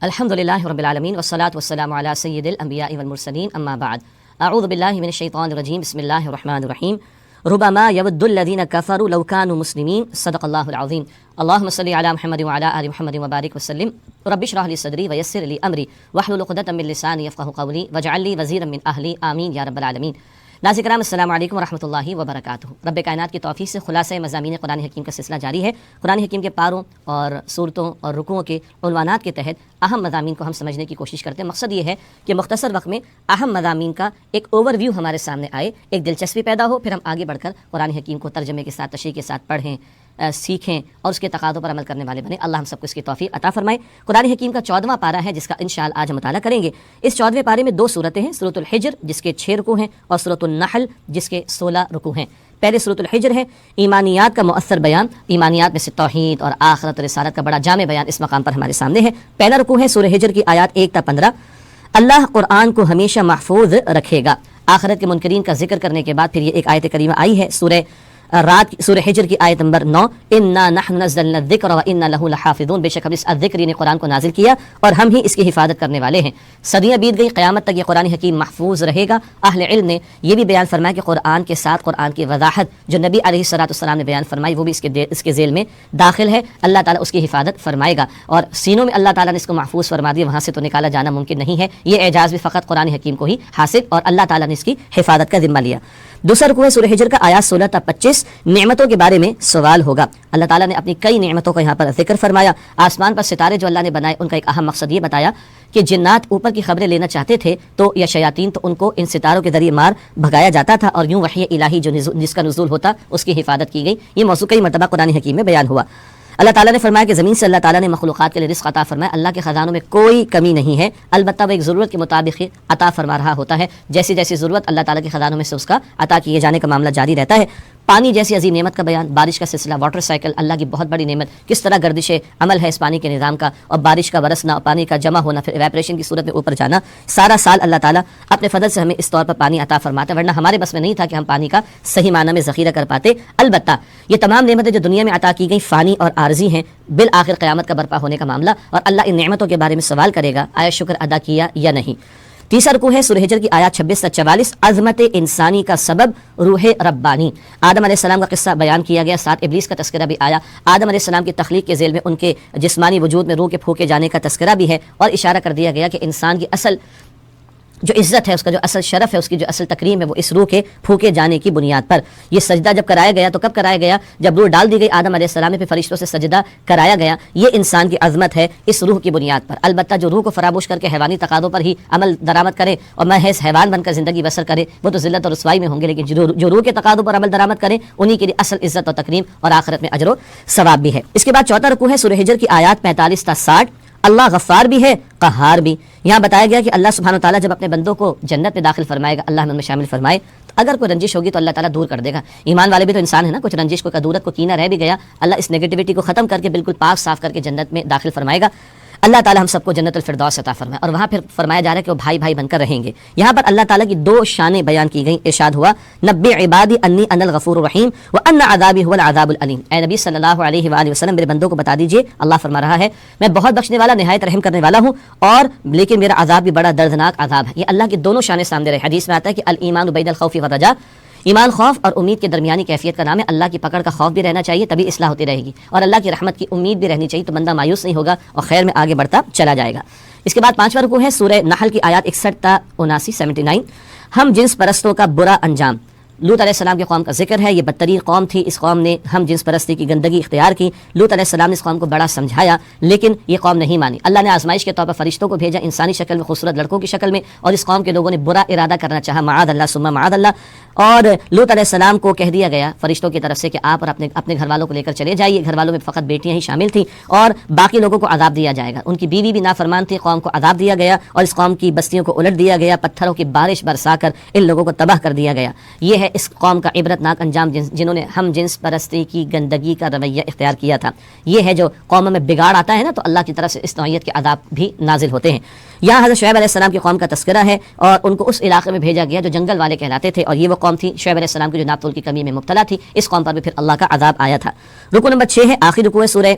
الحمدللہ رب العالمین والصلاة والسلام علی سید الانبیاء والمرسلین اما بعد اعوذ باللہ من الشیطان الرجیم بسم اللہ الرحمن الرحیم ربما یود الذین کفروا لو کانوا مسلمین صدق اللہ العظیم اللہم صلی علی محمد وعلی آل محمد وبارک وسلم رب اشرح لی صدری ویسر لی امری واحلل عقدۃ من لسانی یفقهوا قولی واجعل لی وزیرا من اہلی آمین یا رب العالمین۔ ناظرین کرام السلام علیکم ورحمۃ اللہ وبرکاتہ۔ رب کائنات کی توفیق سے خلاصہ مضامین قرآن حکیم کا سلسلہ جاری ہے۔ قرآن حکیم کے پاروں اور صورتوں اور رکوعوں کے عنوانات کے تحت اہم مضامین کو ہم سمجھنے کی کوشش کرتے ہیں۔ مقصد یہ ہے کہ مختصر وقت میں اہم مضامین کا ایک اوور ویو ہمارے سامنے آئے، ایک دلچسپی پیدا ہو، پھر ہم آگے بڑھ کر قرآن حکیم کو ترجمے کے ساتھ تشریح کے ساتھ پڑھیں، سیکھیں اور اس کے تقاضوں پر عمل کرنے والے بنیں۔ اللہ ہم سب کو اس کی توفیق عطا فرمائے۔ قرآن حکیم کا 14واں پارہ ہے جس کا انشاءاللہ آج ہم مطالعہ کریں گے۔ اس 14ویں پارے میں 2 صورتیں ہیں، سورۃ الحجر جس کے 6 رکوع ہیں اور سورۃ النحل جس کے 16 رکوع ہیں۔ پہلے سورۃ الحجر ہے، ایمانیات کا مؤثر بیان، ایمانیات میں سے توحید اور آخرت رسالت کا بڑا جامع بیان اس مقام پر ہمارے سامنے ہے۔ پہلا رکوع ہے سورہ حجر کی آیات 1 تا 15۔ اللہ قرآن کو ہمیشہ محفوظ رکھے گا۔ آخرت کے منکرین کا ذکر کرنے کے بعد پھر یہ ایک آیت کریمہ آئی ہے سورہ حجر کی آیت نمبر 9، انا نحن نزلنا الذکر وانا لہ لحافظون، بے شک ہم اس الذکر نے قرآن کو نازل کیا اور ہم ہی اس کی حفاظت کرنے والے ہیں۔ صدیاں بیت گئی، قیامت تک یہ قرآن حکیم محفوظ رہے گا۔ اہل علم نے یہ بھی بیان فرمایا کہ قرآن کے ساتھ قرآن کی وضاحت جو نبی علیہ الصلوۃ والسلام نے بیان فرمائی وہ بھی اس کے ذیل میں داخل ہے۔ اللہ تعالیٰ اس کی حفاظت فرمائے گا اور سینوں میں اللہ تعالیٰ نے اس کو محفوظ فرما دیا، وہاں سے تو نکالا جانا ممکن نہیں ہے۔ یہ اعجاز بھی فقط قرآن حکیم کو ہی حاصل اور اللہ تعالیٰ نے اس کی حفاظت کا ذمہ لیا۔ دوسرا رکوع ہے سورہ حجر کا آیات 16 تا 25۔ نعمتوں کے بارے میں سوال ہوگا۔ اللہ تعالیٰ نے اپنی کئی نعمتوں کا یہاں پر ذکر فرمایا۔ آسمان پر ستارے جو اللہ نے بنائے ان کا ایک اہم مقصد یہ بتایا کہ جنات اوپر کی خبریں لینا چاہتے تھے تو یا شیاطین تو ان کو ان ستاروں کے ذریعے مار بھگایا جاتا تھا اور یوں وحی الہی جس کا نزول ہوتا اس کی حفاظت کی گئی۔ یہ موضوع کئی مرتبہ قرآن حکیم میں بیان ہوا۔ اللہ تعالیٰ نے فرمایا کہ زمین سے اللہ تعالیٰ نے مخلوقات کے لیے رزق عطا فرمایا۔ اللہ کے خزانوں میں کوئی کمی نہیں ہے، البتہ وہ ایک ضرورت کے مطابق ہی عطا فرما رہا ہوتا ہے۔ جیسی جیسی ضرورت اللہ تعالیٰ کے خزانوں میں سے اس کا عطا کیے جانے کا معاملہ جاری رہتا ہے۔ پانی جیسی عظیم نعمت کا بیان، بارش کا سلسلہ، واٹر سائیکل، اللہ کی بہت بڑی نعمت، کس طرح گردش عمل ہے اس پانی کے نظام کا، اور بارش کا برسنا، پانی کا جمع ہونا، پھر ایویپریشن کی صورت میں اوپر جانا۔ سارا سال اللہ تعالیٰ اپنے فضل سے ہمیں اس طور پر پانی عطا فرماتا ہے، ورنہ ہمارے بس میں نہیں تھا کہ ہم پانی کا صحیح معنی میں ذخیرہ کر پاتے۔ البتہ یہ تمام نعمتیں جو دنیا میں عطا کی گئی فانی اور عارضی ہیں، بالآخر قیامت کا برپا ہونے کا معاملہ اور اللہ ان نعمتوں کے بارے میں سوال کرے گا آیا شکر ادا کیا یا نہیں۔ تیسرا رکوع ہے سورہ حجر کی آیات 26 تا 44۔ عظمت انسانی کا سبب روح ربانی، آدم علیہ السلام کا قصہ بیان کیا گیا، ساتھ ابلیس کا تذکرہ بھی آیا۔ آدم علیہ السلام کی تخلیق کے ذیل میں ان کے جسمانی وجود میں روح کے پھونکے جانے کا تذکرہ بھی ہے اور اشارہ کر دیا گیا کہ انسان کی اصل جو عزت ہے، اس کا جو اصل شرف ہے، اس کی جو اصل تکریم ہے وہ اس روح کے پھونکے جانے کی بنیاد پر۔ یہ سجدہ جب کرایا گیا تو کب کرایا گیا؟ جب روح ڈال دی گئی آدم علیہ السلام نے، پھر فرشتوں سے سجدہ کرایا گیا۔ یہ انسان کی عظمت ہے اس روح کی بنیاد پر۔ البتہ جو روح کو فراموش کر کے حیوانی تقاضوں پر ہی عمل درآمد کرے اور محض حیوان بن کر زندگی بسر کرے وہ تو ذلت اور رسوائی میں ہوں گے، لیکن جو روح کے تقاضوں پر عمل درآمد کرے انہی کے لیے اصل عزت اور تکریم اور آخرت میں اجر و ثواب بھی ہے۔ اس کے بعد چوتھا رکوع ہے سورہ حجر کی آیات 45 تا 60۔ اللہ غفار بھی ہے، قہار بھی۔ یہاں بتایا گیا کہ اللہ سبحانہ وتعالیٰ جب اپنے بندوں کو جنت میں داخل فرمائے گا، اللہ ہمیں شامل فرمائے، تو اگر کوئی رنجش ہوگی تو اللہ تعالیٰ دور کر دے گا۔ ایمان والے بھی تو انسان ہے نا، کچھ رنجش کو کدورت کو کینہ رہ بھی گیا، اللہ اس نیگیٹیوٹی کو ختم کر کے بالکل پاک صاف کر کے جنت میں داخل فرمائے گا۔ اللہ تعالیٰ ہم سب کو جنت الفردوس عطا فرمائے، اور وہاں پھر فرمایا جا رہا ہے کہ وہ بھائی بھائی بن کر رہیں گے۔ یہاں پر اللہ تعالیٰ کی 2 شانیں بیان کی گئیں۔ ارشاد ہوا نبی عبادی انی انا الغفور الرحیم وان عذابی هو العذاب العلیم، اے نبی صلی اللہ علیہ وآلہ وسلم میرے بندوں کو بتا دیجئے، اللہ فرما رہا ہے میں بہت بخشنے والا نہایت رحم کرنے والا ہوں، اور لیکن میرا عذاب بھی بڑا دردناک عذاب ہے۔ یہ اللہ کی دونوں شانیں سامنے رہے۔ حدیث میں آتا ہے کہ الایمان بین الخوف والرجاء، ایمان خوف اور امید کے درمیانی کیفیت کا نام ہے۔ اللہ کی پکڑ کا خوف بھی رہنا چاہیے تبھی اصلاح ہوتی رہے گی، اور اللہ کی رحمت کی امید بھی رہنی چاہیے تو بندہ مایوس نہیں ہوگا اور خیر میں آگے بڑھتا چلا جائے گا۔ اس کے بعد 5واں رکوع ہے سورہ نحل کی آیات 61 تا 79 79۔ ہم جنس پرستوں کا برا انجام، لوط علیہ السلام کی قوم کا ذکر ہے۔ یہ بدترین قوم تھی، اس قوم نے ہم جنس پرستی کی گندگی اختیار کی۔ لوط علیہ السلام نے اس قوم کو بڑا سمجھایا لیکن یہ قوم نہیں مانی۔ اللہ نے آزمائش کے طور پر فرشتوں کو بھیجا انسانی شکل میں، خوبصورت لڑکوں کی شکل میں، اور اس قوم کے لوگوں نے برا ارادہ کرنا چاہا، معاذ اللہ ثم معاذ اللہ۔ اور لوط علیہ السلام کو کہہ دیا گیا فرشتوں کی طرف سے کہ آپ اور اپنے گھر والوں کو لے کر چلے جائیے۔ گھر والوں میں فقط بیٹیاں ہی شامل تھیں اور باقی لوگوں کو عذاب دیا جائے گا۔ ان کی بیوی بھی نافرمان تھی، قوم کو عذاب دیا گیا اور اس قوم کی بستیوں کو الٹ دیا گیا، پتھروں کی بارش برسا کر ان لوگوں کو تباہ کر دیا گیا۔ یہ ہے اس قوم کا عبرتناک انجام جنہوں نے ہم جنس پرستی کی گندگی کا رویہ اختیار کیا تھا۔ یہ ہے جو قوموں میں بگاڑ آتا ہے نا تو اللہ کی طرف سے اس نوعیت کے عذاب بھی نازل ہوتے ہیں۔ یہاں حضرت شعیب علیہ السلام کی قوم کا تذکرہ ہے اور ان کو اس علاقے میں بھیجا گیا جو جنگل والے کہلاتے تھے، اور یہ وہ قوم تھی شعیب علیہ السلام کی جو ناپتول کی کمی میں مبتلا تھی۔ اس قوم پر بھی پھر اللہ کا عذاب آیا تھا۔ رکوع نمبر 6 ہے، آخری رکوع ہے سورہ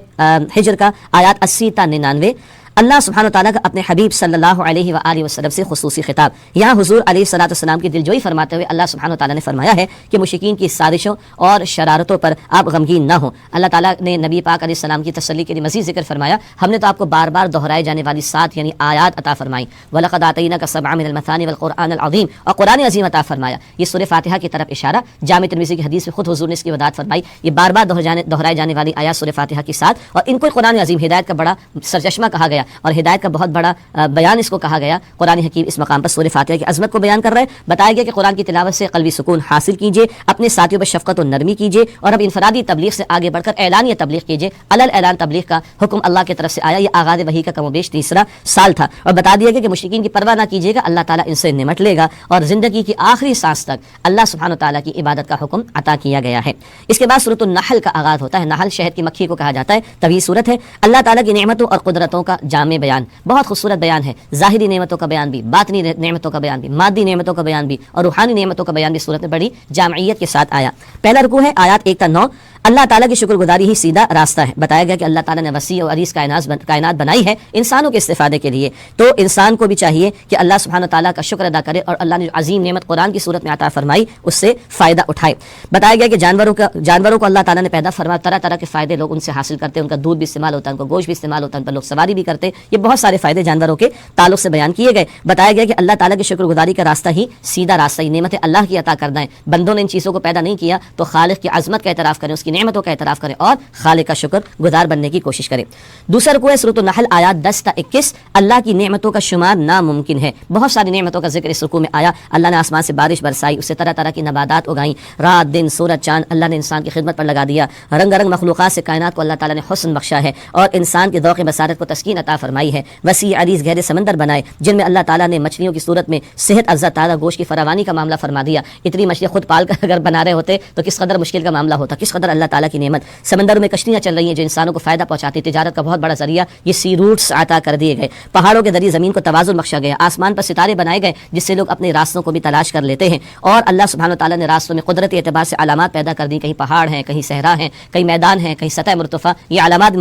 حجر کا، آیات 80 تا 99۔ اللہ سبحانہ و تعالیٰ کا اپنے حبیب صلی اللہ علیہ وآلہ وسلم سے خصوصی خطاب. یہاں حضور علیہ الصلوۃ والسلام کی دلجوئی فرماتے ہوئے اللہ سبحانہ و تعالیٰ نے فرمایا ہے کہ مشرکین کی سازشوں اور شرارتوں پر آپ غمگین نہ ہوں. اللہ تعالیٰ نے نبی پاک علیہ السلام کی تسلی کے لیے مزید ذکر فرمایا, ہم نے تو آپ کو بار بار دہرائے جانے والی 7 یعنی آیات عطا فرمائی. وَلَقَدْ آتَيْنَاكَ سَبْعًا مِنَ الْمَثَانِي وَالْقُرْآنِ الْعَظِيمِ, اور قرآن عظیم عطا فرمایا. یہ سورہ فاتحہ کی طرف اشارہ. جامع ترمذی کی حدیث میں خود حضور نے اس کی وضاحت فرمائی. یہ بار بار دہرائے جانے والی آیات سورہ فاتحہ کی 7, اور ان کو قرآن عظیم ہدایت کا بڑا سرچشمہ کہا گیا اور ہدایت کا بہت بڑا بیان اس کو کہا گیا. قرآن حکیم اس مقام پر سورہ فاتحہ کی عظمت کو بیان کر رہے ہیں. بتایا گیا کہ قرآن کی تلاوت سے قلبی سکون حاصل کیجیے, اپنے ساتھیوں پر شفقت و نرمی کیجیے, اور اب انفرادی تبلیغ سے آگے بڑھ کر اعلانیہ تبلیغ کیجیے. علل اعلان تبلیغ کا حکم اللہ کی طرف سے آیا. یہ آغاز وحی کا کم و بیش 3 سال تھا, اور بتا دیا گیا کہ مشرکین کی پرواہ نہ کیجیے گا, اللہ تعالیٰ ان سے نمٹ لے گا, اور زندگی کی آخری سانس تک اللہ سبحانہ تعالیٰ کی عبادت کا حکم عطا کیا گیا ہے. اس کے بعد سورۃ النحل کا آغاز ہوتا ہے. نحل شہد کی مکھی کو کہا جاتا ہے. طویل سورت ہے. اللہ تعالیٰ کی نعمتوں اور قدرتوں کا جامع بیان, بہت خوبصورت بیان ہے. ظاہری نعمتوں کا بیان بھی, باطنی نعمتوں کا بیان بھی, مادی نعمتوں کا بیان بھی, اور روحانی نعمتوں کا بیان بھی سورت میں بڑی جامعیت کے ساتھ آیا. پہلا رکوع ہے آیات 1 تا 9. اللہ تعالیٰ کی شکر گزاری ہی سیدھا راستہ ہے. بتایا گیا کہ اللہ تعالیٰ نے وسیع اور عریض کائنات بنائی ہے انسانوں کے استفادے کے لیے, تو انسان کو بھی چاہیے کہ اللہ سبحانہ تعالیٰ کا شکر ادا کرے, اور اللہ نے جو عظیم نعمت قرآن کی صورت میں عطا فرمائی اس سے فائدہ اٹھائے. بتایا گیا کہ جانوروں کو اللہ تعالیٰ نے پیدا فرمایا, طرح طرح کے فائدے لوگ ان سے حاصل کرتے ہیں. ان کا دودھ بھی استعمال ہوتا ہے, ان کا گوشت بھی استعمال ہوتا ہے, ان پر لوگ سواری بھی کرتے ہیں. یہ بہت سارے فائدے جانوروں کے تعلق سے بیان کیے گئے. بتایا گیا کہ اللہ تعالیٰ کی شکر گزاری کا راستہ ہی سیدھا راستہ ہی نعمت اللہ کی عطا کرنا ہے. بندوں نے ان چیزوں کو پیدا نہیں کیا تو خالق کی عظمت کا اعتراف کریں, اس کی نعمتوں کا اعتراف کریں, اور خالق کا شکر گزار بننے کی کوشش کریں. دوسرا رکوع ہے سورۃ النحل آیات 10 تا 21. اللہ کی نعمتوں کا شمار ناممکن ہے. بہت ساری نعمتوں کا ذکر اس رکوع میں آیا. اللہ نے آسمان سے بارش برسائی, اس سے طرح طرح کی نباتات اگائیں, رات دن سورج چاند اللہ نے انسان کی خدمت پر لگا دیا. رنگ رنگ مخلوقات سے کائنات کو اللہ تعالیٰ نے حسن بخشا ہے, اور انسان کے ذوق بصارت کو تسکین عطا فرمائی ہے. وسیع عریض گہرے سمندر بنائے جن میں اللہ تعالیٰ نے مچھلیوں کی صورت میں صحت افزا تازہ گوشت کی فراوانی کا معاملہ فرما دیا. اتنی مچھلی خود پال کر اگر بنا رہے ہوتے تو کس قدر مشکل کا معاملہ ہوتا, کس قدر اللہ تعالیٰ کی نعمت. سمندروں میں کشتیاں چل رہی ہیں جو انسانوں کو فائدہ پہنچاتی, تجارت کا بہت بڑا ذریعہ یہ سی روٹس عطا کر دیے گئے. پہاڑوں کے ذریعے زمین کو توازن بخشا گیا. آسمان پر ستارے بنائے گئے جس سے لوگ اپنے راستوں کو بھی تلاش کر لیتے ہیں, اور اللہ سبحانہ تعالیٰ نے راستوں میں قدرتی اعتبار سے علامات پیدا کر دی. کہیں پہاڑ ہیں, کہیں صحرا ہیں, کہیں میدان ہیں, کہیں سطح مرتفع, یہ علامات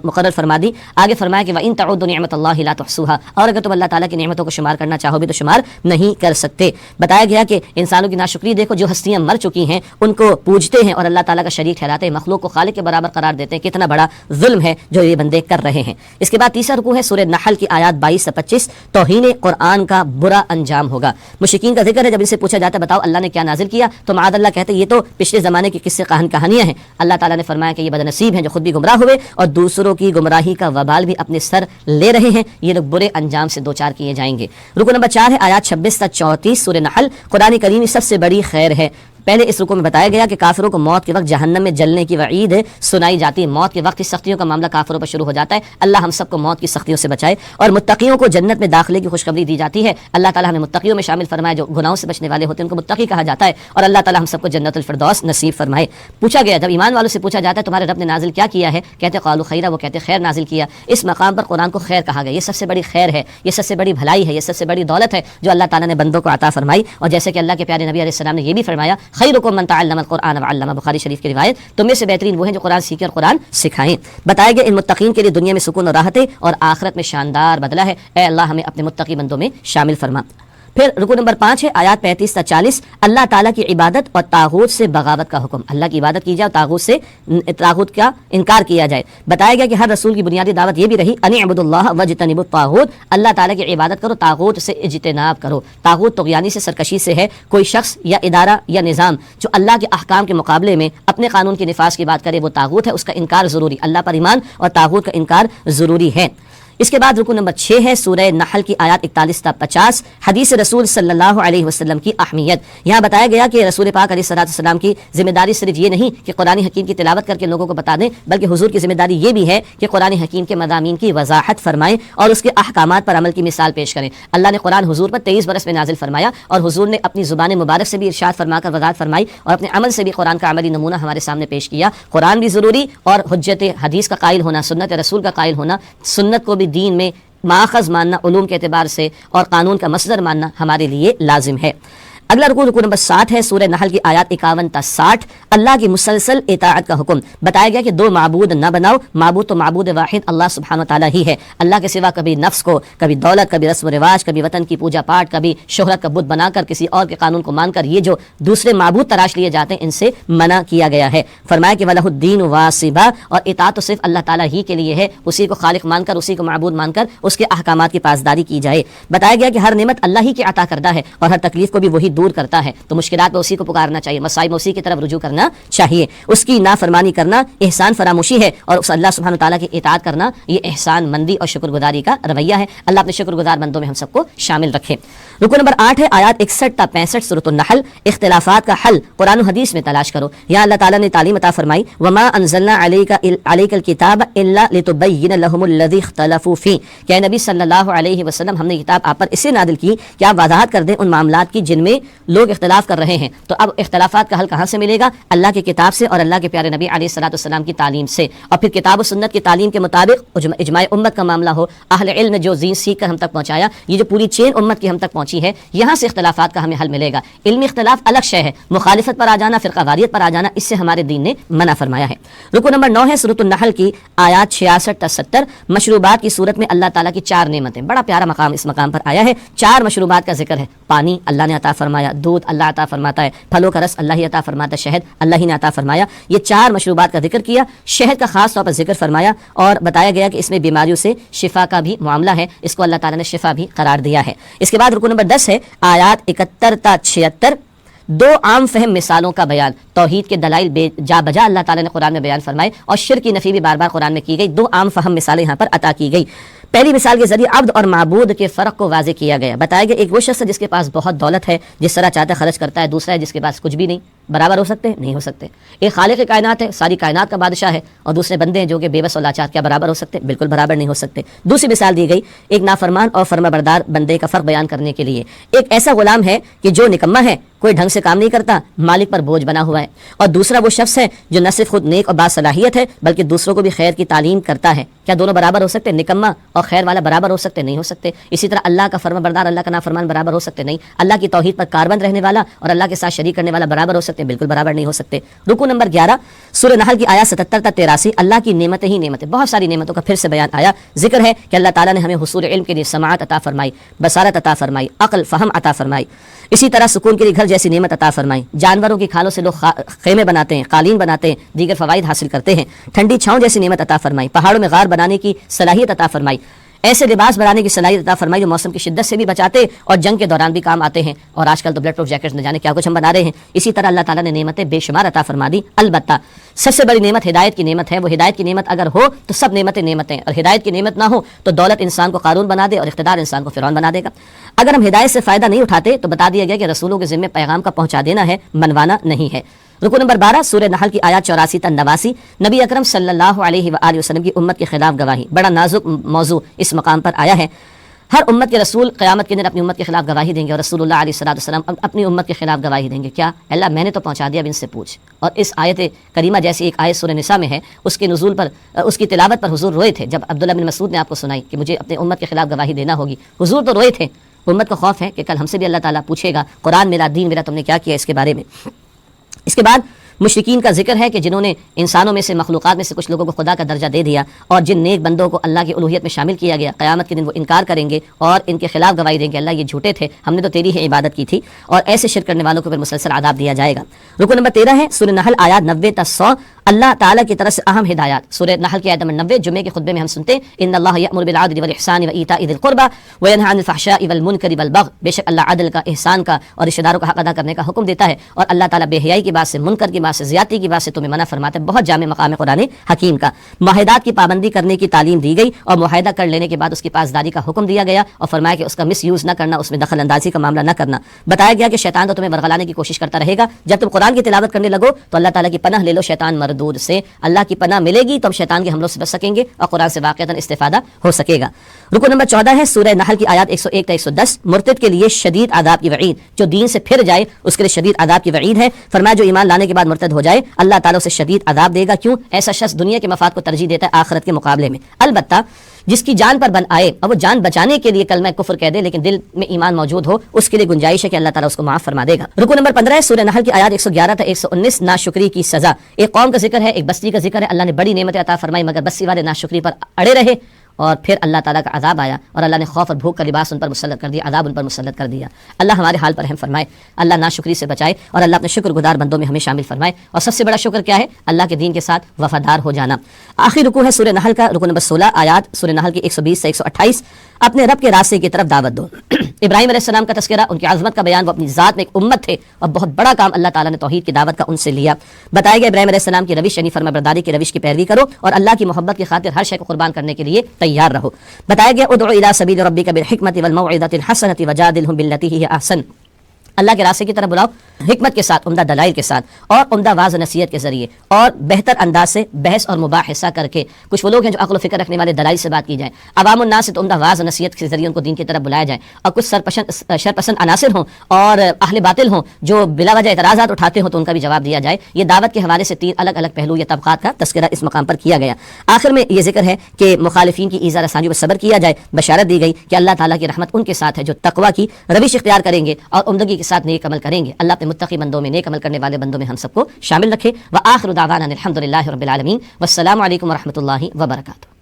مقرر فرما دی. آگے فرمایا کہ وَإِن تَعُدُّوا نِعْمَتَ اللَّهِ لَا تُحْصُوهَا, اور اگر تم اللہ تعالیٰ کی نعمتوں کو شمار کرنا چاہو بھی تو شمار نہیں کر سکتے. بتایا گیا کہ انسانوں کی ناشکری دیکھو, جو ہستیاں مر چکی ہیں ان کو پوجتے ہیں اور اللہ تعالیٰ کا شریک ٹھہراتے ہیں, مخلوق کو خالق کے برابر قرار دیتے ہیں. کتنا بڑا ظلم ہے جو یہ بندے کر رہے ہیں. اس کے بعد تیسرا رکوع ہے سورہ نحل کی آیات 22 سے 25. توہین قرآن کا برا انجام ہوگا. مشرکین کا ذکر ہے. جب ان سے پوچھا جاتا ہے بتاؤ اللہ نے کیا نازل کیا, تو معاذ اللہ کہتے ہیں یہ تو پچھلے زمانے کے قصے کہانیاں ہیں. اللہ تعالیٰ نے فرمایا کہ یہ بدنصیب ہیں جو خود بھی گمراہ ہوئے اور دوسروں کی گمراہی کا وبال بھی اپنے سر لے رہے ہیں. یہ لوگ برے انجام سے دوچار کیے جائیں گے. رکوع نمبر 4 ہے آیات 26 تا 34 سورہ نحل. قرآن کریم کی سب سے بڑی خیر ہے. پہلے اس رکوع میں بتایا گیا کہ کافروں کو موت کے وقت جہنم میں جلنے کی وعید سنائی جاتی ہے. موت کے وقت کی سختیوں کا معاملہ کافروں پر شروع ہو جاتا ہے. اللہ ہم سب کو موت کی سختیوں سے بچائے. اور متقیوں کو جنت میں داخلے کی خوشخبری دی جاتی ہے. اللہ تعالیٰ ہمیں متقیوں میں شامل فرمائے, جو گناہوں سے بچنے والے ہوتے ہیں ان کو متقی کہا جاتا ہے. اور اللہ تعالیٰ ہم سب کو جنت الفردوس نصیب فرمائے. پوچھا گیا, جب ایمان والوں سے پوچھا جاتا ہے تمہارے رب نے نازل کیا کیا ہے, کہتے قالوا خیرا, وہ کہتے خیر نازل کیا. اس مقام پر قرآن کو خیر کہا گیا. یہ سب سے بڑی خیر ہے, یہ سب سے بڑی بھلائی ہے, یہ سب سے بڑی دولت ہے جو اللہ تعالیٰ نے بندوں کو عطا فرمائی. اور جیسے کہ اللہ کے پیارے نبی علیہ السلام نے یہ بھی فرمایا, خیرکم من تعلم القرآن وعلمہ, بخاری شریف کی روایت, تم میں سے بہترین وہ ہیں جو قرآن سیکھیں اور قرآن سکھائیں. بتایا گیا ان متقین کے لیے دنیا میں سکون اور راحت اور آخرت میں شاندار بدلہ ہے. اے اللہ ہمیں اپنے متقی بندوں میں شامل فرما. پھر رکوع نمبر 5 ہے آیات 35 تا 40. اللہ تعالیٰ کی عبادت اور طاغوت سے بغاوت کا حکم. اللہ کی عبادت کی جائے اور طاغوت کا انکار کیا جائے. بتایا گیا کہ ہر رسول کی بنیادی دعوت یہ بھی رہی ان اعبدوا اللہ واجتنبوا الطاغوت, اللہ تعالیٰ کی عبادت کرو, طاغوت سے اجتناب کرو. طاغوت طغیانی سے سرکشی سے ہے. کوئی شخص یا ادارہ یا نظام جو اللہ کے احکام کے مقابلے میں اپنے قانون کے نفاذ کی بات کرے وہ طاغوت ہے. اس کا انکار ضروری, اللہ پر ایمان اور طاغوت کا انکار ضروری ہے. اس کے بعد رکوع نمبر 6 ہے سورہ نحل کی آیات 41 تا 50. حدیث رسول صلی اللہ علیہ وسلم کی اہمیت. یہاں بتایا گیا کہ رسول پاک علیہ السلام کی ذمہ داری صرف یہ نہیں کہ قرآن حکیم کی تلاوت کر کے لوگوں کو بتا دیں, بلکہ حضور کی ذمہ داری یہ بھی ہے کہ قرآن حکیم کے مضامین کی وضاحت فرمائیں اور اس کے احکامات پر عمل کی مثال پیش کریں. اللہ نے قرآن حضور پر 23 برس میں نازل فرمایا, اور حضور نے اپنی زبان مبارک سے بھی ارشاد فرما کر وضاحت فرمائی, اور اپنے عمل سے بھی قرآن کا عملی نمونہ ہمارے سامنے پیش کیا. قرآن بھی ضروری, اور حجت حدیث کا قائل ہونا, سنت رسول کا قائل ہونا, سنت کو بھی دین میں ماخذ ماننا علوم کے اعتبار سے, اور قانون کا مصدر ماننا ہمارے لیے لازم ہے. اگلا رکوع نمبر 60 ہے سورہ نحل کی آیات 51 تا 60. اللہ کی مسلسل اطاعت کا حکم. بتایا گیا کہ دو معبود نہ بناؤ، معبود تو معبود واحد اللہ سبحانہ و تعالیٰ ہی ہے. اللہ کے سوا کبھی نفس کو، کبھی دولت، کبھی رسم و رواج، کبھی وطن کی پوجا پاٹ، کبھی شہرت کا بت بنا کر، کسی اور کے قانون کو مان کر یہ جو دوسرے معبود تراش لیے جاتے ہیں ان سے منع کیا گیا ہے. فرمایا کہ وَلَهُ الدِّينُ وَاصِبًا، اور اطاعت تو صرف اللہ تعالیٰ ہی کے لیے ہے، اسی کو خالق مان کر، اسی کو معبود مان کر اس کے احکامات کی پاسداری کی جائے. بتایا گیا کہ ہر نعمت اللہ ہی کی عطا کردہ ہے اور ہر تکلیف کو بھی وہی دور کرتا ہے، تو مشکلات میں اسی کو پکارنا چاہیے، مصائب میں اسی کی طرف رجوع کرنا چاہیے. اس کی نافرمانی کرنا احسان فراموشی ہے، اور اس اللہ سبحانہ تعالیٰ کی اطاعت کرنا یہ احسان مندی اور شکر گزاری کا رویہ ہے. اللہ اپنے شکر گزار بندوں میں ہم سب کو شامل رکھے. رکو نمبر 8 ہے آیات 61 تا 65 سورۃ النحل. اختلافات کا حل قرآن و حدیث میں تلاش کرو. یہاں اللہ تعالیٰ نے تعلیم عطا فرمائی وما انزلنا علیک الکتاب الا لتبین لهم الذی اختلفوا فیہ، کہ نبی صلی اللہ علیہ وسلم ہم نے کتاب آپ پر اسے نازل کی کہ آپ وضاحت کر دیں ان معاملات کی جن میں لوگ اختلاف کر رہے ہیں. تو اب اختلافات کا حل کہاں سے ملے گا؟ اللہ کی کتاب سے اور اللہ کے پیارے نبی علیہ الصلوۃ والسلام کی تعلیم سے. اور پھر کتاب و سنت کی تعلیم کے مطابق اجماع امت کا معاملہ ہو، اہل علم نے جو دین سیکھ کر ہم تک پہنچایا، یہ جو پوری چین امت کی ہم تک پہنچی ہے، یہاں سے اختلافات کا ہمیں حل ملے گا. علمی اختلاف الگ شے ہے، مخالفت پر آ جانا، فرقہ واریت پر آ جانا، اس سے ہمارے دین نے منع فرمایا ہے. رکو نمبر 9 ہے سورۃ النحل کی آیات 66 تا 70. مشروبات کی صورت میں اللہ تعالیٰ کی 4 نعمتیں، بڑا پیارا مقام اس مقام پر آیا ہے. 4 مشروبات کا ذکر ہے. پانی اللہ نے عطا فرمایا، دودھ اللہ عطا فرماتا ہے، پھلوں کا رس اللہ ہی عطا فرماتا ہے، شہد اللہ ہی نے عطا فرمایا. یہ 4 مشروبات کا ذکر کیا. شہد کا خاص طور پر ذکر فرمایا اور بتایا گیا کہ اس میں بیماریوں سے شفا کا بھی معاملہ ہے، اس کو اللہ تعالیٰ نے شفا بھی قرار دیا ہے. اس کے بعد رکو نمبر 10 ہے آیات 71 تا 76. 2 عام فہم مثالوں کا بیان. توحید کے دلائل بے جا بجا اللہ تعالیٰ نے قرآن میں بیان فرمائے اور شرک کی نفی بھی بار بار قرآن میں کی گئی. 2 عام فہم مثالیں یہاں پر عطا کی گئی. پہلی مثال کے ذریعے عبد اور معبود کے فرق کو واضح کیا گیا. بتایا گیا ایک وہ شخص ہے جس کے پاس بہت دولت ہے، جس طرح چاہتا ہے خرچ کرتا ہے. دوسرا ہے جس کے پاس کچھ بھی نہیں. برابر ہو سکتے؟ نہیں ہو سکتے. ایک خالق کائنات ہے، ساری کائنات کا بادشاہ ہے، اور دوسرے بندے ہیں جو کہ بے بس اور لاچار. کیا برابر ہو سکتے؟ بالکل برابر نہیں ہو سکتے. دوسری مثال دی گئی ایک نافرمان اور فرما بردار بندے کا فرق بیان کرنے کے لیے. ایک ایسا غلام ہے کہ جو نکما ہے، کوئی ڈھنگ سے کام نہیں کرتا، مالک پر بوجھ بنا ہوا ہے. اور دوسرا وہ شخص ہے جو نہ صرف خود نیک اور باصلاحیت ہے بلکہ دوسروں کو بھی خیر کی تعلیم کرتا ہے. کیا دونوں برابر ہو سکتے؟ نکما اور خیر والا برابر ہو سکتے؟ نہیں ہو سکتے. اسی طرح اللہ کا فرما بردار، اللہ کا نافرمان برابر ہو سکتے؟ نہیں. اللہ کی توحید پر کاربند رہنے والا اور اللہ کے ساتھ شریک کرنے والا برابر ہو سکتے؟ بالکل برابر نہیں ہو سکتے. رکو نمبر 11 سورہ نحل کی آیات 77 تا 83. اللہ کی نعمتیں ہی نعمتیں، بہت ساری نعمتوں کا پھر سے بیان آیا. ذکر ہے کہ اللہ تعالیٰ نے ہمیں حصول علم کے لیے سماعت عطا فرمائی، بصارت عطا فرمائی، عقل فہم عطا فرمائی. اسی طرح سکون کے لیے گھر جیسی نعمت عطا فرمائی. جانوروں کی کھالوں سے لوگ خیمے بناتے ہیں، قالین بناتے ہیں، دیگر فوائد حاصل کرتے ہیں. ٹھنڈی چھاؤں جیسی نعمت عطا فرمائی. پہاڑوں میں غار بنانے کی صلاحیت عطا فرمائی. ایسے لباس بنانے کی صلاحیت عطا فرمائی جو موسم کی شدت سے بھی بچاتے اور جنگ کے دوران بھی کام آتے ہیں. اور آج کل تو بلڈ پروف جیکٹس نہ جانے کیا کچھ ہم بنا رہے ہیں. اسی طرح اللہ تعالیٰ نے نعمتیں بے شمار عطا فرما دی. البتہ سب سے بڑی نعمت ہدایت کی نعمت ہے. وہ ہدایت کی نعمت اگر ہو تو سب نعمتیں نعمتیں، اور ہدایت کی نعمت نہ ہو تو دولت انسان کو قارون بنا دے اور اقتدار انسان کو فرعون بنا دے گا. اگر ہم ہدایت سے فائدہ نہیں اٹھاتے تو بتا دیا گیا کہ رسولوں کے ذمہ پیغام کا پہنچا دینا ہے، منوانا نہیں ہے. رکو نمبر 12 سورہ نحل کی آیات 84 تا 89. نبی اکرم صلی اللہ علیہ وآلہ وسلم کی امت کے خلاف گواہی. بڑا نازک موضوع اس مقام پر آیا ہے. ہر امت کے رسول قیامت کے دن اپنی امت کے خلاف گواہی دیں گے، اور رسول اللہ علیہ الصلوۃ والسلام اپنی امت کے خلاف گواہی دیں گے. کیا اللہ میں نے تو پہنچا دیا، اب ان سے پوچھ. اور اس آیت کریمہ جیسی ایک آیت سورہ نساء میں ہے، اس کے نزول پر اس کی تلاوت پر حضور روئے تھے. جب عبداللہ بن مسعود نے آپ کو سنائی کہ مجھے اپنے امت کے خلاف گواہی دینا ہوگی، حضور تو روئے تھے. امت کو خوف ہے کہ کل ہم سے بھی اللہ تعالیٰ پوچھے گا، قرآن میرا، دین میرا، تم نے کیا کیا اس کے بارے میں. اس کے بعد مشرکین کا ذکر ہے کہ جنہوں نے انسانوں میں سے، مخلوقات میں سے کچھ لوگوں کو خدا کا درجہ دے دیا، اور جن نیک بندوں کو اللہ کی الوہیت میں شامل کیا گیا، قیامت کے دن وہ انکار کریں گے اور ان کے خلاف گواہی دیں گے اللہ یہ جھوٹے تھے، ہم نے تو تیری ہی عبادت کی تھی. اور ایسے شرک کرنے والوں کو پھر مسلسل عذاب دیا جائے گا. رکو نمبر 13 ہے سورہ نحل آیات 90 تا 100. اللہ تعالیٰ کی طرف سے اہم ہدایات. سورہ نحل کی آیت نمبر 90 جمعے کے خطبے میں ہم سنتے ہیں ان اللہ یأمر بالعدل والاحسان وایتاء ذی القربى وینہی عن الفحشاء والمنکر والبغی. بے شک اللہ عدل کا، احسان کا اور رشتہ داروں کا حق ادا کرنے کا حکم دیتا ہے، اور اللہ تعالیٰ بے حیائی کی بات سے، منکر کی بات سے، زیادتی کی بات سے تمہیں منع فرماتے. بہت جامع مقام ہے قرآن حکیم کا. معاہدات کی پابندی کرنے کی تعلیم دی گئی، اور معاہدہ کر لینے کے بعد اس کی پاسداری کا حکم دیا گیا، اور فرمایا کہ اس کا مس یوز نہ کرنا، اس میں دخل اندازی کا معاملہ نہ کرنا. بتایا گیا کہ شیطان تو تمہیں ورغلانے کی کوشش کرتا رہے گا. جب تم قرآن کی تلاوت کرنے لگو تو اللہ تعالیٰ کی پناہ لے لو شیطان مردود سے. اللہ کی پناہ ملے گی تو ہم شیطان کے حملوں سے بچ سکیں گے اور قرآن سے واقعتاً استفادہ ہو سکے گا. رکو نمبر 14 ہے سورہ نحل کی آیات 101 تا 110. مرتد کے لیے شدید عذاب کی وعید. جو دین سے پھر جائے اس کے لیے شدید عذاب کی وعید ہے. فرمایا جو ایمان لانے کے بعد مرتد ہو جائے اللہ تعالیٰ اسے شدید عذاب دے گا. کیوں؟ ایسا شخص دنیا کے مفاد کو ترجیح دیتا ہے آخرت کے مقابلے میں. البتہ جس کی جان پر بن آئے اور وہ جان بچانے کے لیے کلمہ کفر کہہ دے لیکن دل میں ایمان موجود ہو، اس کے لیے گنجائش ہے کہ اللہ تعالیٰ اس کو معاف فرما دے گا۔ رکو نمبر 15 سورہ نحل کی آیات 111 تا 119، ناشکری کی سزا۔ ایک قوم کا ذکر ہے، ایک بستی کا ذکر ہے، اللہ نے بڑی نعمتیں عطا فرمائی مگر بستی والے ناشکری پر اڑے رہے اور پھر اللہ تعالیٰ کا عذاب آیا اور اللہ نے خوف اور بھوک کا لباس ان پر مسلط کر دیا، عذاب ان پر مسلط کر دیا۔ اللہ ہمارے حال پر رحم فرمائے، اللہ ناشکری سے بچائے اور اللہ اپنے شکر گزار بندوں میں ہمیں شامل فرمائے۔ اور سب سے بڑا شکر کیا ہے؟ اللہ کے دین کے ساتھ وفادار ہو جانا۔ آخری رکوع ہے سورہ نحل کا، رکوع نمبر 16، آیات سورہ نحل کی 120 سے 128۔ اپنے رب کے راستے کی طرف دعوت دو۔ ابراہیم علیہ السلام کا تذکرہ، ان کی عظمت کا بیان، وہ اپنی ذات میں ایک امت تھے اور بہت بڑا کام اللہ تعالیٰ نے توحید کی دعوت کا ان سے لیا۔ بتایا گیا ابراہیم علیہ السلام کی روش یعنی فرما برداری کی روش کی پیروی کرو اور اللہ کی محبت کی خاطر ہر شے کو قربان کرنے کے لیے تیار رہو۔ بتایا گیا ادعو الی سبیل ربک بالحکمۃ والموعظۃ الحسنۃ وجادلھم باللتی ہی احسن، اللہ کے راستے کی طرف بلاؤ حکمت کے ساتھ، عمدہ دلائل کے ساتھ اور عمدہ واضح و نصیحت کے ذریعے اور بہتر انداز سے بحث اور مباحثہ کر کے۔ کچھ وہ لوگ ہیں جو عقل و فکر رکھنے والے دلائل سے بات کی جائے، عوام الناس سے تو عمدہ واضح و نصیحت کے ذریعے ان کو دین کی طرف بلایا جائے، اور کچھ شرپسند عناصر ہوں اور اہل باطل ہوں جو بلا وجہ اعتراضات اٹھاتے ہوں تو ان کا بھی جواب دیا جائے۔ یہ دعوت کے حوالے سے 3 الگ الگ پہلو یا طبقات کا تذکرہ اس مقام پر کیا گیا۔ آخر میں یہ ذکر ہے کہ مخالفین کی ایذا رسانیوں پر صبر کیا جائے، بشارت دی گئی کہ اللہ تعالیٰ کی رحمت ان کے ساتھ ہے جو تقویٰ کی روش اختیار کریں گے اور عمدگی کے ساتھ نیک عمل کریں گے۔ اللہ اپنے متقی بندوں میں، نیک عمل کرنے والے بندوں میں ہم سب کو شامل رکھے۔ وآخر دعوانا الحمد للہ رب العالمین، والسلام علیکم ورحمۃ اللہ وبرکاتہ۔